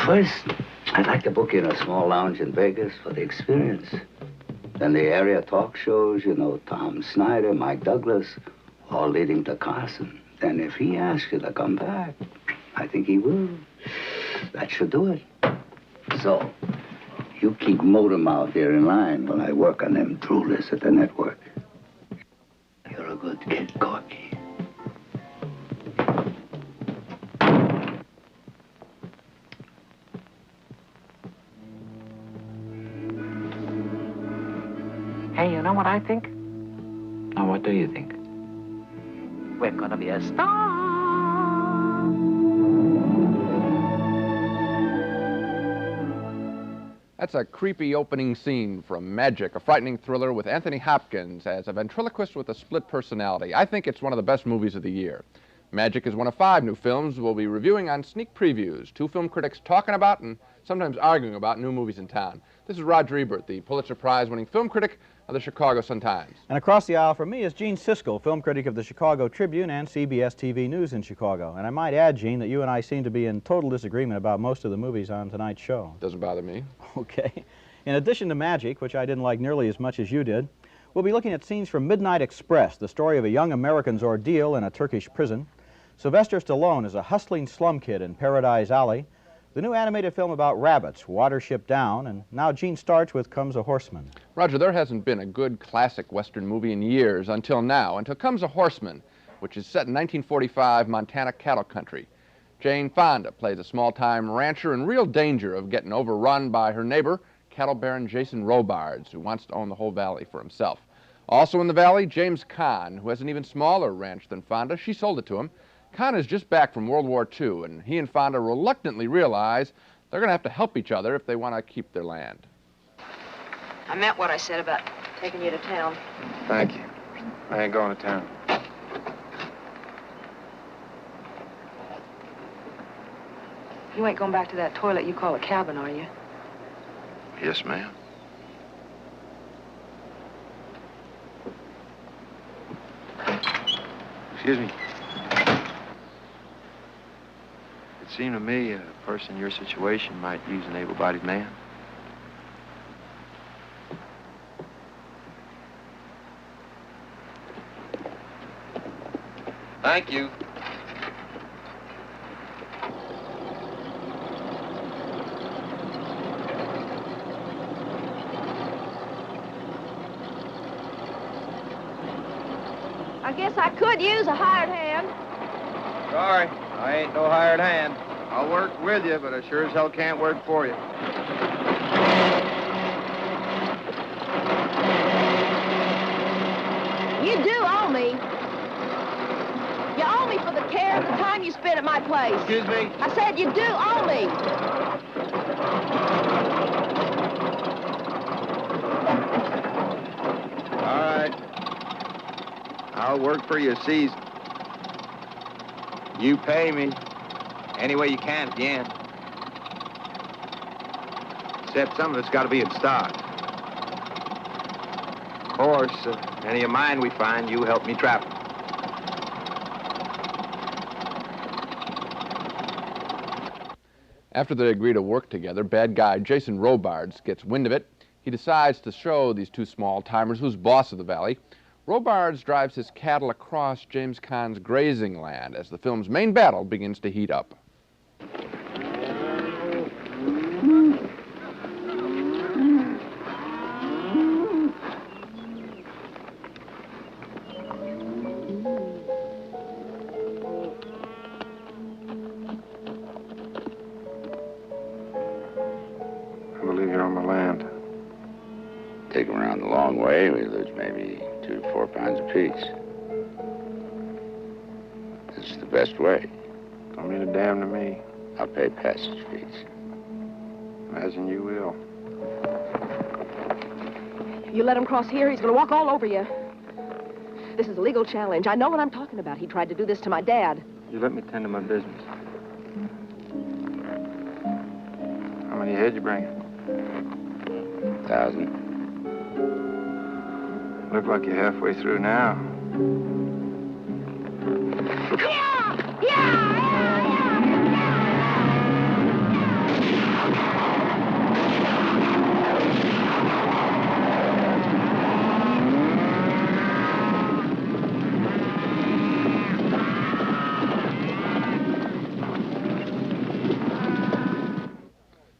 First, I'd like to book you in a small lounge in Vegas for the experience. Then the area talk shows, you know, Tom Snyder, Mike Douglas, all leading to Carson. Then if he asks you to come back, I think he will. That should do it. So, you keep Modem out here in line while I work on them true lists at the network. You're a good kid, Corky. Hey, you know what I think? Now, what do you think? We're gonna be a star. That's a creepy opening scene from Magic, a frightening thriller with Anthony Hopkins as a ventriloquist with a split personality. I think it's one of the best movies of the year. Magic is one of 5 new films we'll be reviewing on Sneak Previews, 2 film critics talking about and sometimes arguing about new movies in town. This is Roger Ebert, the Pulitzer Prize-winning film critic of the Chicago Sun-Times. And across the aisle from me is Gene Siskel, film critic of the Chicago Tribune and CBS TV News in Chicago. And I might add, Gene, that you and I seem to be in total disagreement about most of the movies on tonight's show. Doesn't bother me. Okay. In addition to Magic, which I didn't like nearly as much as you did, we'll be looking at scenes from Midnight Express, the story of a young American's ordeal in a Turkish prison. Sylvester Stallone is a hustling slum kid in Paradise Alley. The new animated film about rabbits, Watership Down, and now Gene starts with Comes a Horseman. Roger, there hasn't been a good classic Western movie in years until now, until Comes a Horseman, which is set in 1945 Montana cattle country. Jane Fonda plays a small-time rancher in real danger of getting overrun by her neighbor, cattle baron Jason Robards, who wants to own the whole valley for himself. Also in the valley, James Caan, who has an even smaller ranch than Fonda. She sold it to him. Caan is just back from World War II, and he and Fonda reluctantly realize they're going to have to help each other if they want to keep their land. I meant what I said about taking you to town. Thank you. I ain't going to town. You ain't going back to that toilet you call a cabin, are you? Yes, ma'am. Excuse me. It seemed to me a person in your situation might use an able-bodied man. Thank you. I guess I could use a hired hand. Sorry, I ain't no hired hand. I'll work with you, but I sure as hell can't work for you. You do owe me. You owe me for the care and the time you spent at my place. Excuse me? I said you do owe me. All right. I'll work for you a season. You pay me any way you can at the end. Except some of it's got to be in stock. Of course, any of mine we find, you help me trap 'em. After they agree to work together, bad guy Jason Robards gets wind of it. He decides to show these 2 small-timers who's boss of the valley. Robards drives his cattle across James Caan's grazing land as the film's main battle begins to heat up. I believe you're on my land. Take them around the long way, we lose maybe 2 to 4 pounds apiece. It's the best way. Don't mean a damn to me. I'll pay passage fees. Imagine you will. You let him cross here, he's gonna walk all over you. This is a legal challenge. I know what I'm talking about. He tried to do this to my dad. You let me tend to my business. How many head you bringing? 1,000. Look like you're halfway through now.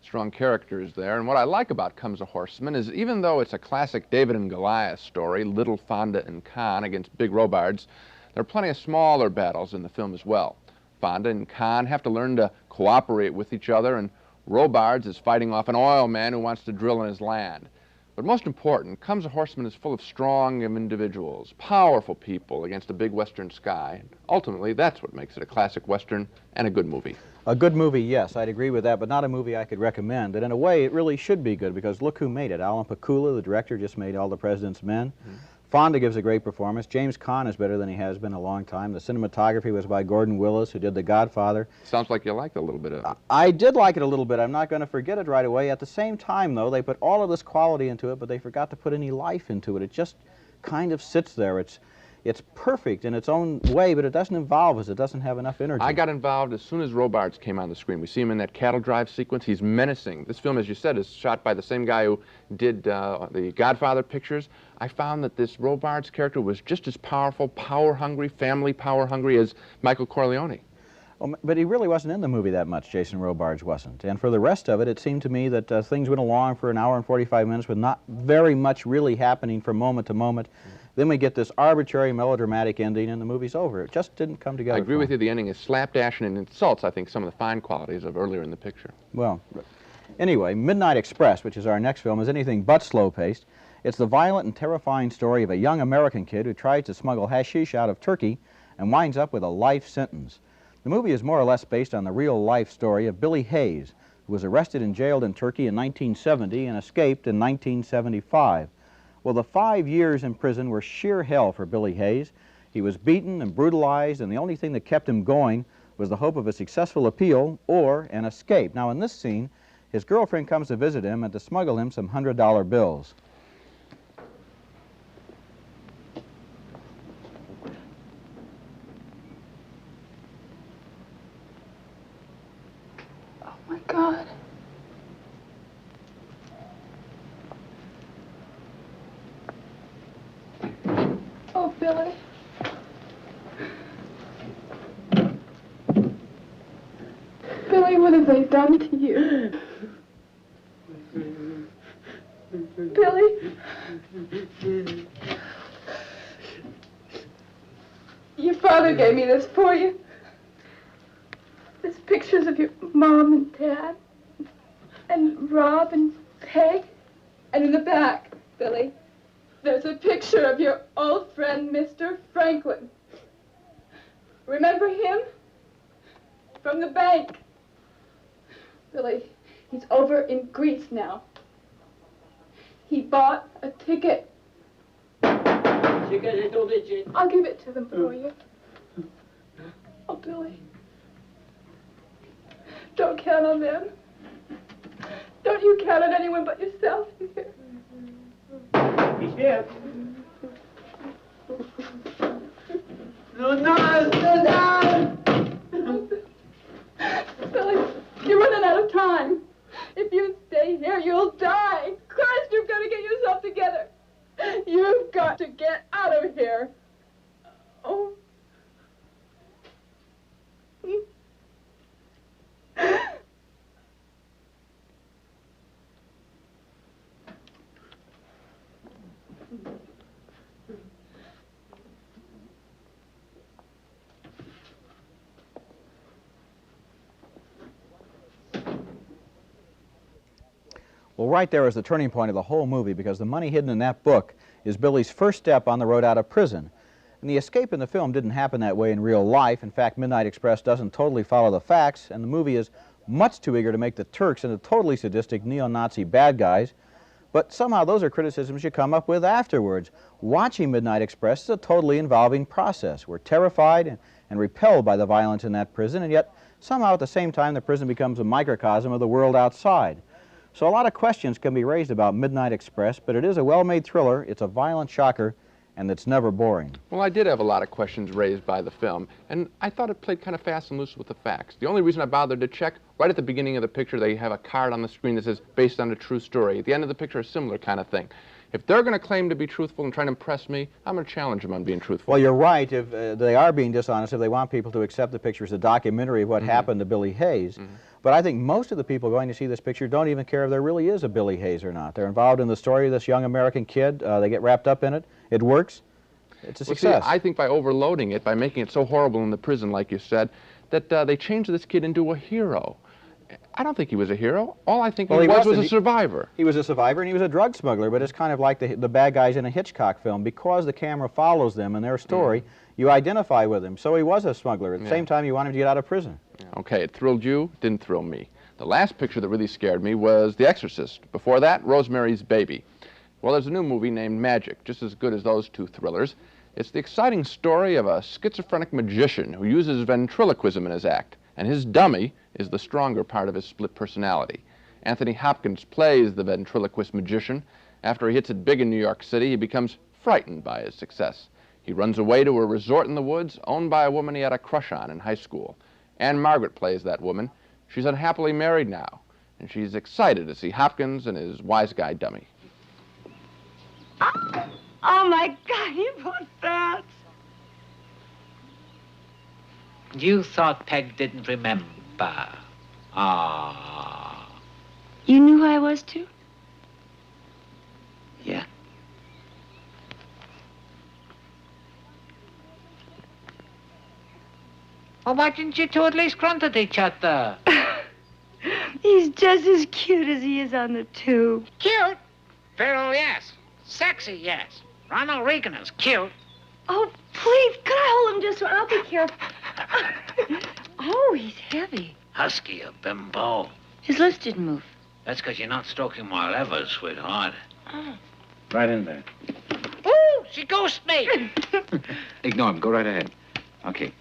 Strong characters there, and what I like about Comes a Horseman is even though it's a classic David and Goliath story, little Fonda and Kahn against big Robards, there are plenty of smaller battles in the film as well. Fonda and Kahn have to learn to cooperate with each other, and Robards is fighting off an oil man who wants to drill in his land. But most important, Comes a Horseman is full of strong individuals, powerful people against a big Western sky. Ultimately, that's what makes it a classic Western and a good movie. A good movie, yes, I'd agree with that, but not a movie I could recommend. And in a way, it really should be good, because look who made it. Alan Pakula, the director, just made All the President's Men. Fonda gives a great performance. James Caan is better than he has been in a long time. The cinematography was by Gordon Willis, who did The Godfather. Sounds like you liked a little bit of it. I did like it a little bit. I'm not going to forget it right away. At the same time, though, they put all of this quality into it, but they forgot to put any life into it. It just kind of sits there. It's perfect in its own way, but it doesn't involve us. It doesn't have enough energy. I got involved as soon as Robards came on the screen. We see him in that cattle drive sequence. He's menacing. This film, as you said, is shot by the same guy who did the Godfather pictures. I found that this Robards character was just as powerful, power-hungry, family power-hungry as Michael Corleone. Well, but he really wasn't in the movie that much, Jason Robards wasn't. And for the rest of it, it seemed to me that things went along for an hour and 45 minutes with not very much really happening from moment to moment. Then we get this arbitrary melodramatic ending and the movie's over. It just didn't come together. I agree with you. The ending is slapdash and insults, I think, some of the fine qualities of earlier in the picture. Well, anyway, Midnight Express, which is our next film, is anything but slow-paced. It's the violent and terrifying story of a young American kid who tries to smuggle hashish out of Turkey and winds up with a life sentence. The movie is more or less based on the real-life story of Billy Hayes, who was arrested and jailed in Turkey in 1970 and escaped in 1975. Well, the 5 years in prison were sheer hell for Billy Hayes. He was beaten and brutalized, and the only thing that kept him going was the hope of a successful appeal or an escape. Now, in this scene, his girlfriend comes to visit him and to smuggle him some $100 bills. Oh, my God. Oh, Billy. Billy, what have they done to you? Billy? Your father gave me this for you. There's pictures of your mom and dad, and Rob and Peg. And in the back, Billy, there's a picture of your old friend, Mr. Franklin. Remember him? From the bank. Billy, he's over in Greece now. He bought a ticket. I'll give it to them for you. Oh, Billy. Don't count on them. Don't you count on anyone but yourself, you hear? He's here. No. Billy, you're running out of time. If you stay here, you'll die. Christ, you've got to get yourself together. You've got to get out of here. Oh. Well, right there is the turning point of the whole movie, because the money hidden in that book is Billy's first step on the road out of prison. And the escape in the film didn't happen that way in real life. In fact, Midnight Express doesn't totally follow the facts, and the movie is much too eager to make the Turks into totally sadistic neo-Nazi bad guys. But somehow those are criticisms you come up with afterwards. Watching Midnight Express is a totally involving process. We're terrified and repelled by the violence in that prison, and yet somehow at the same time the prison becomes a microcosm of the world outside. So a lot of questions can be raised about Midnight Express, but it is a well-made thriller, it's a violent shocker, and it's never boring. Well, I did have a lot of questions raised by the film, and I thought it played kind of fast and loose with the facts. The only reason I bothered to check, right at the beginning of the picture, they have a card on the screen that says, based on a true story. At the end of the picture, a similar kind of thing. If they're going to claim to be truthful and try to impress me, I'm going to challenge them on being truthful. Well, you're right. If they are being dishonest, if they want people to accept the picture as a documentary of what happened to Billy Hayes. But I think most of the people going to see this picture don't even care if there really is a Billy Hayes or not. They're involved in the story of this young American kid. They get wrapped up in it. It works. It's a success. See, I think by overloading it, by making it so horrible in the prison, like you said, that they changed this kid into a hero. I don't think he was a hero. All I think he was a survivor. He was a survivor, and he was a drug smuggler, but it's kind of like the bad guys in a Hitchcock film. Because the camera follows them and their story, you identify with him. So he was a smuggler. At the same time, you want him to get out of prison. Okay, it thrilled you, didn't thrill me. The last picture that really scared me was The Exorcist. Before that, Rosemary's Baby. Well, there's a new movie named Magic, just as good as those two thrillers. It's the exciting story of a schizophrenic magician who uses ventriloquism in his act, and his dummy is the stronger part of his split personality. Anthony Hopkins plays the ventriloquist magician. After he hits it big in New York City, he becomes frightened by his success. He runs away to a resort in the woods owned by a woman he had a crush on in high school. Anne Margaret plays that woman. She's unhappily married now, and she's excited to see Hopkins and his wise guy dummy. Oh, my God, you poor bats. You thought Peg didn't remember. Ah. You knew who I was, too? Yeah. Well, why didn't you two at least grunt at each other? He's just as cute as he is on the tube. Cute? Feral, yes. Sexy, yes. Ronald Reagan is cute. Oh, please, could I hold him just so I'll be careful? Oh, he's heavy. Husky, a bimbo. His lips didn't move. That's because you're not stroking my lever, sweetheart. Oh. Right in there. Ooh, she ghosted me. Ignore him. Go right ahead. Okay.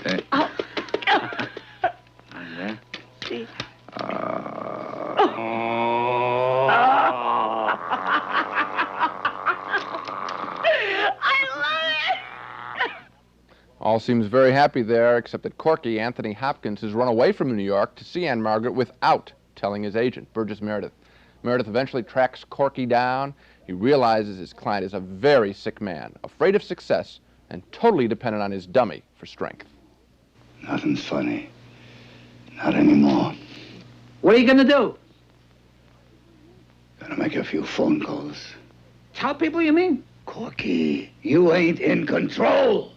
There. Oh. Right there. See. All seems very happy there, except that Corky, Anthony Hopkins, has run away from New York to see Anne Margaret without telling his agent, Burgess Meredith. Meredith eventually tracks Corky down. He realizes his client is a very sick man, afraid of success, and totally dependent on his dummy for strength. Nothing's funny. Not anymore. What are you going to do? Gonna make a few phone calls. Tell people you mean? Corky, you ain't in control.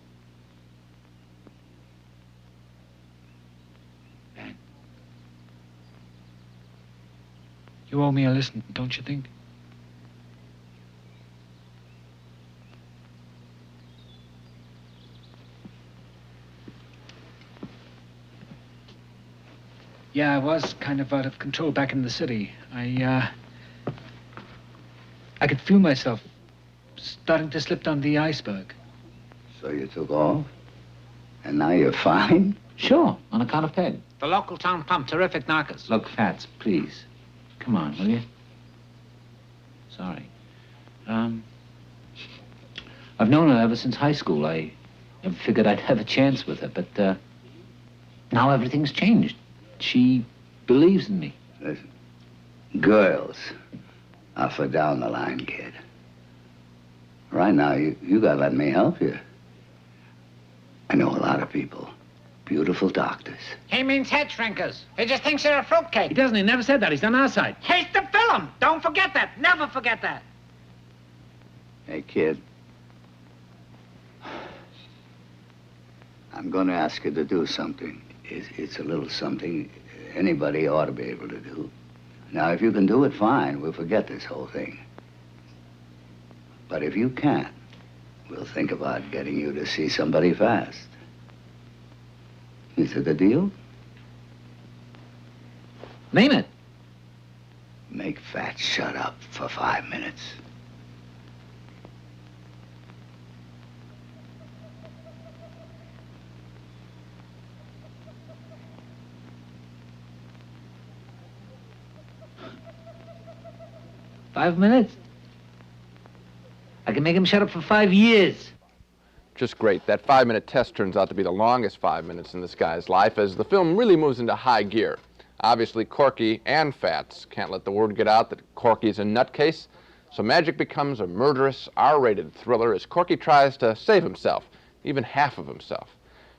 You owe me a listen, don't you think? Yeah, I was kind of out of control back in the city. I could feel myself starting to slip down the iceberg. So you took off? And now you're fine? Sure, on account of Peg. The local town pump, terrific knockers. Look, Fats, please. Come on, will you? Sorry. I've known her ever since high school. I never figured I'd have a chance with her, but now everything's changed. She believes in me. Listen, girls are for down the line, kid. Right now, you gotta let me help you. I know a lot of people. Beautiful doctors. He means head shrinkers. He just thinks they're a fruitcake. He doesn't. He never said that. He's on our side. Hate the film. Don't forget that. Never forget that. Hey, kid. I'm gonna ask you to do something. It's a little something anybody ought to be able to do. Now, if you can do it, fine. We'll forget this whole thing. But if you can't, we'll think about getting you to see somebody fast. Is it a deal? Name it. Make Fat shut up for 5 minutes. $5 I can make him shut up for 5 years. Just great. That 5-minute test turns out to be the longest 5 minutes in this guy's life as the film really moves into high gear. Obviously, Corky and Fats can't let the word get out that Corky's a nutcase, so magic becomes a murderous, R-rated thriller as Corky tries to save himself, even half of himself.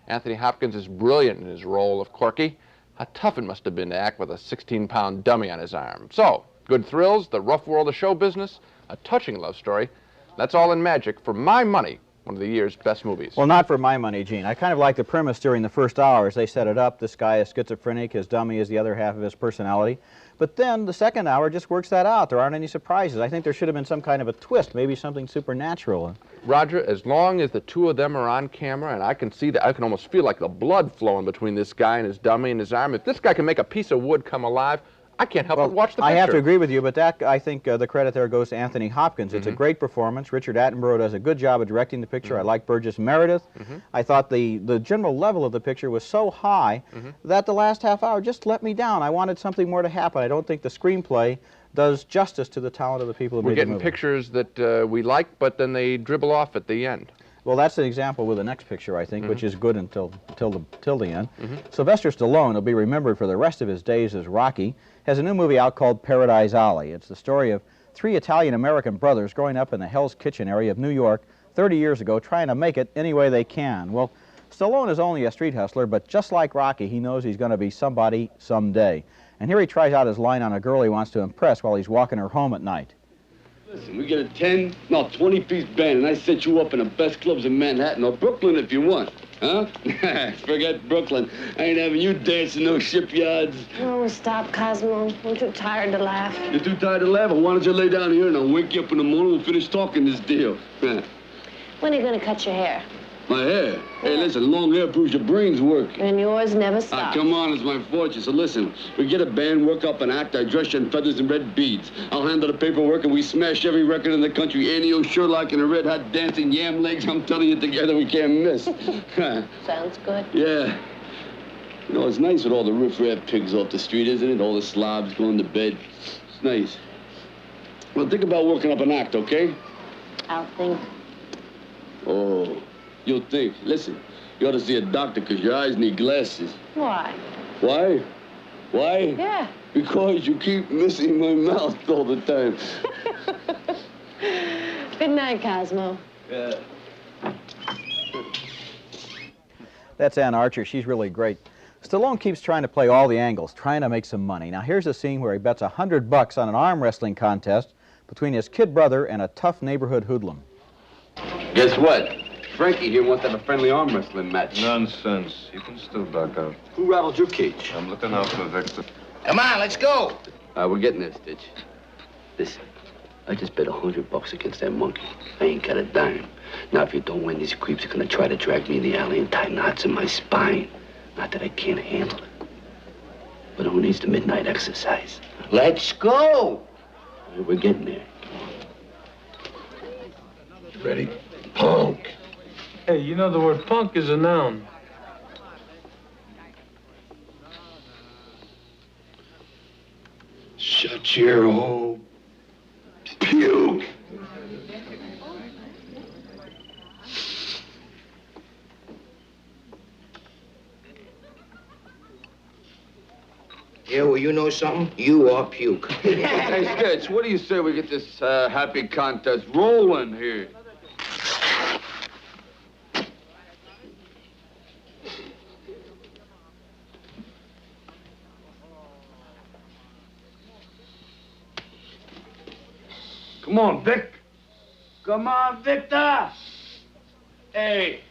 Anthony Hopkins is brilliant in his role of Corky. How tough it must have been to act with a 16-pound dummy on his arm. So, good thrills, the rough world of show business, a touching love story. That's all in Magic. For my money, one of the year's best movies. Well, not for my money, Gene. I kind of like the premise during the first hour as they set it up. This guy is schizophrenic, his dummy is the other half of his personality. But then the second hour just works that out. There aren't any surprises. I think there should have been some kind of a twist, maybe something supernatural. Roger, as long as the two of them are on camera, and I can see that, I can almost feel like the blood flowing between this guy and his dummy and his arm. If this guy can make a piece of wood come alive, I can't help but watch the picture. I have to agree with you, but that, I think the credit there goes to Anthony Hopkins. It's a great performance. Richard Attenborough does a good job of directing the picture. I like Burgess Meredith. I thought the general level of the picture was so high that the last half hour just let me down. I wanted something more to happen. I don't think the screenplay does justice to the talent of the people who made the movie. We're getting pictures that we like, but then they dribble off at the end. Well, that's an example with the next picture, I think, which is good until the end. Sylvester Stallone will be remembered for the rest of his days as Rocky. Has a new movie out called Paradise Alley. It's the story of 3 Italian-American brothers growing up in the Hell's Kitchen area of New York 30 years ago, trying to make it any way they can. Well, Stallone is only a street hustler, but just like Rocky, he knows he's going to be somebody someday. And here he tries out his line on a girl he wants to impress while he's walking her home at night. Listen, we get a 20-piece band, and I set you up in the best clubs in Manhattan or Brooklyn if you want. Huh? Forget Brooklyn. I ain't having you dancing no shipyards. Oh, stop, Cosmo. I'm too tired to laugh. You're too tired to laugh? Well, why don't you lay down here and I'll wake you up in the morning and we'll finish talking this deal. When are you going to cut your hair? My hair? Hey, listen, long hair proves your brain's working. And yours never stops. Come on, it's my fortune. So listen, we get a band, work up an act, I dress you in feathers and red beads. I'll handle the paperwork and we smash every record in the country. Annie O. Sherlock and the Red Hot Dancing Yam Legs, I'm telling you, together we can't miss. Sounds good. Yeah. You know, it's nice with all the riff-raff pigs off the street, isn't it? All the slobs going to bed. It's nice. Well, think about working up an act, okay? I'll think. Oh. You'll think. Listen, you ought to see a doctor because your eyes need glasses. Why? Why? Why? Yeah. Because you keep missing my mouth all the time. Good night, Cosmo. Yeah. That's Ann Archer. She's really great. Stallone keeps trying to play all the angles, trying to make some money. Now, here's a scene where he bets $100 on an arm wrestling contest between his kid brother and a tough neighborhood hoodlum. Guess what? Frankie here wants to have a friendly arm wrestling match. Nonsense. You can still back out. Who rattled your cage? I'm looking out for Victor. Come on, let's go. We're getting there, Stitch. Listen, I just bet $100 against that monkey. I ain't got a dime. Now, if you don't win, these creeps are gonna try to drag me in the alley and tie knots in my spine. Not that I can't handle it. But who needs the midnight exercise? Let's go. We're getting there. Ready? Punk. Hey, you know the word punk is a noun. Shut your hole. Puke. Yeah, well, you know something? You are puke. Hey, Stitch, what do you say we get this happy contest rolling here? Come on, Vic. Come on, Victor. Hey,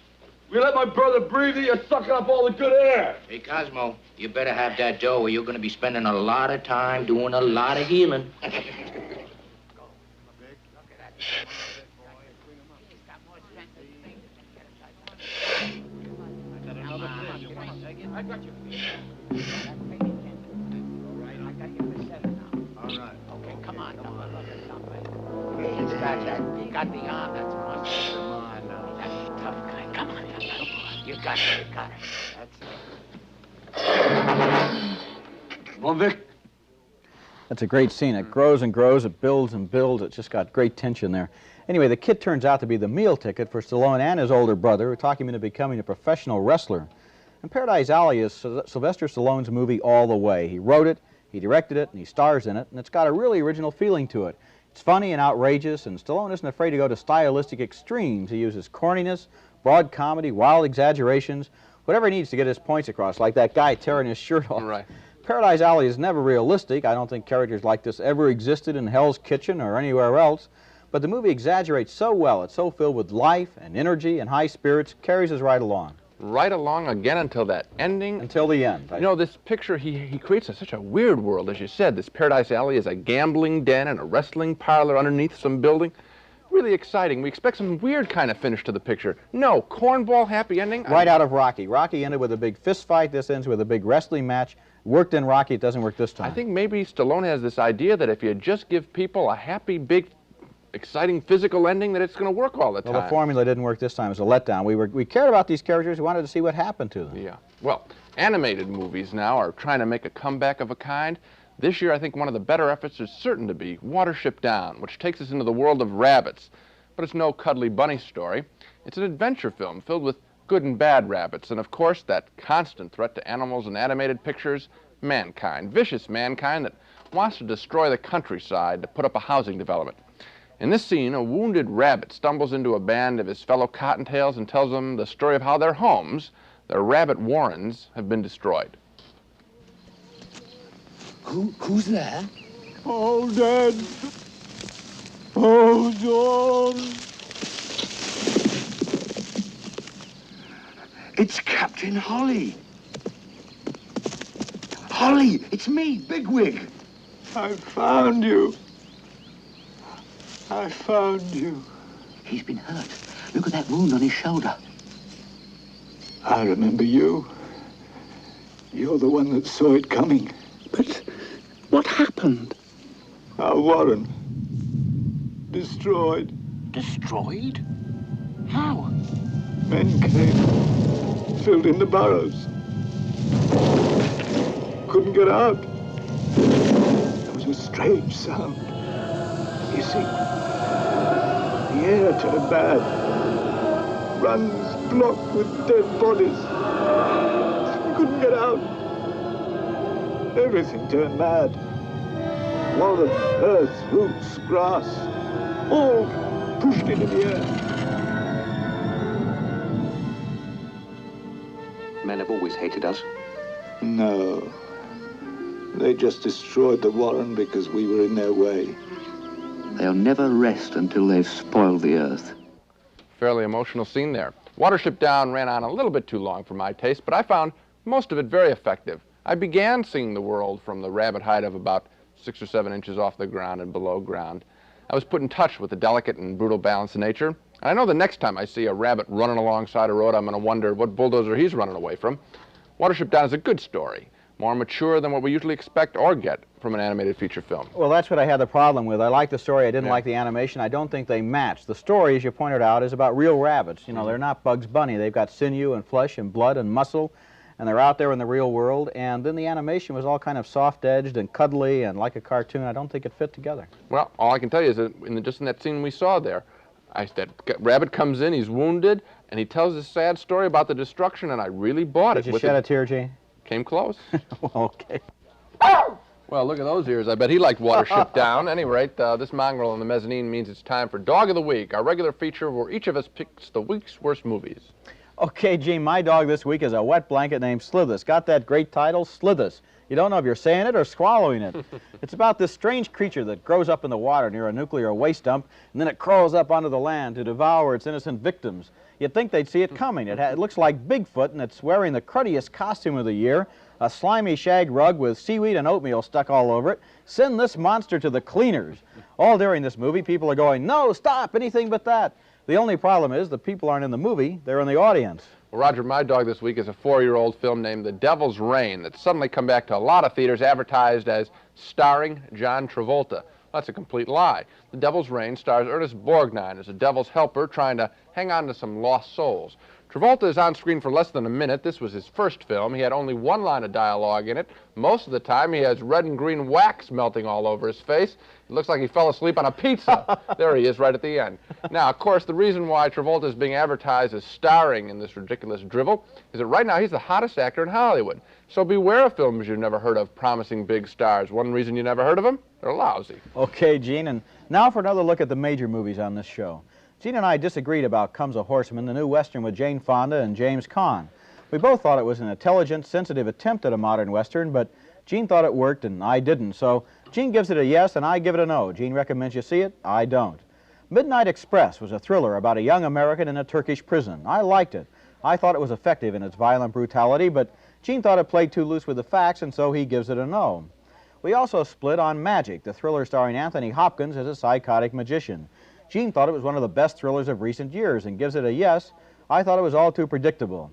You let my brother breathe, you're sucking up all the good air. Hey, Cosmo, you better have that dough or you're going to be spending a lot of time doing a lot of healing. I got you. All right. Okay, come on, look at something. He's got the arm that's muscle. Come on now. That's a tough guy. Come on. You got it. Come on, Vic. That's a great scene. It grows and grows, it builds and builds. It's just got great tension there. Anyway, the kid turns out to be the meal ticket for Stallone and his older brother, who talk him into becoming a professional wrestler. And Paradise Alley is Sylvester Stallone's movie all the way. He wrote it, he directed it, and he stars in it, and it's got a really original feeling to it. It's funny and outrageous, and Stallone isn't afraid to go to stylistic extremes. He uses corniness, broad comedy, wild exaggerations, whatever he needs to get his points across, like that guy tearing his shirt off. Right. Paradise Alley is never realistic. I don't think characters like this ever existed in Hell's Kitchen or anywhere else. But the movie exaggerates so well. It's so filled with life and energy and high spirits, carries us right along. Right along again until that ending. Until the end. You know, this picture, he creates such a weird world, as you said. This Paradise Alley is a gambling den and a wrestling parlor underneath some building. Really exciting. We expect some weird kind of finish to the picture. No, cornball happy ending. Right out of Rocky. Rocky ended with a big fist fight. This ends with a big wrestling match. Worked in Rocky. It doesn't work this time. I think maybe Stallone has this idea that if you just give people a happy, big, exciting physical ending, that it's going to work all the time. Well, the formula didn't work this time. It was a letdown. We cared about these characters. We wanted to see what happened to them. Yeah. Well, animated movies now are trying to make a comeback of a kind. This year, I think one of the better efforts is certain to be Watership Down, which takes us into the world of rabbits. But it's no cuddly bunny story. It's an adventure film filled with good and bad rabbits, and of course, that constant threat to animals in animated pictures, mankind, vicious mankind that wants to destroy the countryside to put up a housing development. In this scene, a wounded rabbit stumbles into a band of his fellow cottontails and tells them the story of how their homes, their rabbit warrens, have been destroyed. Who's there? All dead. Hold on. It's Captain Holly. Holly, it's me, Bigwig. I found you. I found you. He's been hurt. Look at that wound on his shoulder. I remember you. You're the one that saw it coming. But what happened? Our warren. Destroyed. Destroyed? How? Men came. Filled in the burrows. Couldn't get out. There was a strange sound. You see, the air turned bad. Runs blocked with dead bodies. We couldn't get out. Everything turned mad. Warren, earth, roots, grass, all pushed into the air. Men have always hated us. No. They just destroyed the warren because we were in their way. They'll never rest until they've spoiled the earth. Fairly emotional scene there. Watership Down ran on a little bit too long for my taste, but I found most of it very effective. I began seeing the world from the rabbit height of about 6 or 7 inches off the ground and below ground. I was put in touch with the delicate and brutal balance of nature. And I know the next time I see a rabbit running alongside a road, I'm going to wonder what bulldozer he's running away from. Watership Down is a good story, more mature than what we usually expect or get from an animated feature film. Well, that's what I had the problem with. I like the story. I didn't like the animation. I don't think they match. The story, as you pointed out, is about real rabbits. You know, they're not Bugs Bunny. They've got sinew and flesh and blood and muscle, and they're out there in the real world. And then the animation was all kind of soft-edged and cuddly and like a cartoon. I don't think it fit together. Well, all I can tell you is that just in that scene we saw there, that rabbit comes in, he's wounded, and he tells this sad story about the destruction, and I really bought it. Did you shed a tear, Gene? Came close. Well, okay. Well, look at those ears. I bet he liked Watership Down. At any rate, this mongrel on the mezzanine means it's time for Dog of the Week, our regular feature where each of us picks the week's worst movies. Okay, Gene, my dog this week is a wet blanket named Slithers. Got that great title, Slithers. You don't know if you're saying it or swallowing it. It's about this strange creature that grows up in the water near a nuclear waste dump, and then it crawls up onto the land to devour its innocent victims. You'd think they'd see it coming. It looks like Bigfoot, and it's wearing the cruddiest costume of the year, a slimy shag rug with seaweed and oatmeal stuck all over it. Send this monster to the cleaners. All during this movie, people are going, no, stop, anything but that. The only problem is the people aren't in the movie, they're in the audience. Well, Roger, my dog this week is a 4-year-old film named The Devil's Rain that's suddenly come back to a lot of theaters advertised as starring John Travolta. That's a complete lie. The Devil's Rain stars Ernest Borgnine as a devil's helper trying to hang on to some lost souls. Travolta is on screen for less than a minute. This was his first film. He had only one line of dialogue in it. Most of the time, he has red and green wax melting all over his face. It looks like he fell asleep on a pizza. There he is right at the end. Now, of course, the reason why Travolta is being advertised as starring in this ridiculous drivel is that right now he's the hottest actor in Hollywood. So beware of films you've never heard of promising big stars. One reason you never heard of them? They're lousy. Okay, Gene, and now for another look at the major movies on this show. Gene and I disagreed about Comes a Horseman, the new Western with Jane Fonda and James Caan. We both thought it was an intelligent, sensitive attempt at a modern Western, but Gene thought it worked and I didn't. So Gene gives it a yes and I give it a no. Gene recommends you see it, I don't. Midnight Express was a thriller about a young American in a Turkish prison. I liked it. I thought it was effective in its violent brutality, but Gene thought it played too loose with the facts, and so he gives it a no. We also split on Magic, the thriller starring Anthony Hopkins as a psychotic magician. Gene thought it was one of the best thrillers of recent years and gives it a yes. I thought it was all too predictable.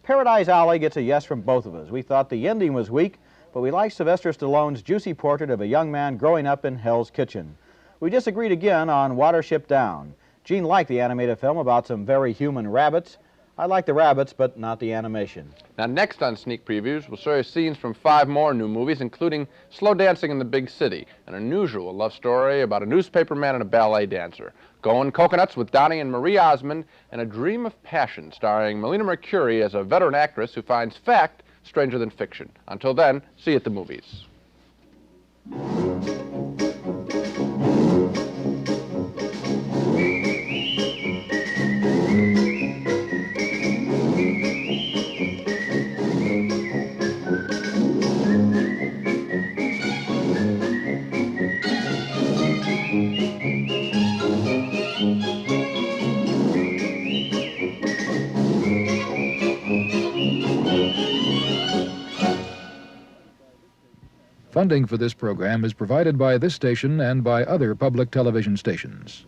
Paradise Alley gets a yes from both of us. We thought the ending was weak, but we liked Sylvester Stallone's juicy portrait of a young man growing up in Hell's Kitchen. We disagreed again on Watership Down. Gene liked the animated film about some very human rabbits. I like the rabbits, but not the animation. Now, next on Sneak Previews, we'll show you scenes from 5 more new movies, including Slow Dancing in the Big City, an unusual love story about a newspaper man and a ballet dancer, Going Coconuts with Donnie and Marie Osmond, and A Dream of Passion, starring Melina Mercouri as a veteran actress who finds fact stranger than fiction. Until then, see you at the movies. Funding for this program is provided by this station and by other public television stations.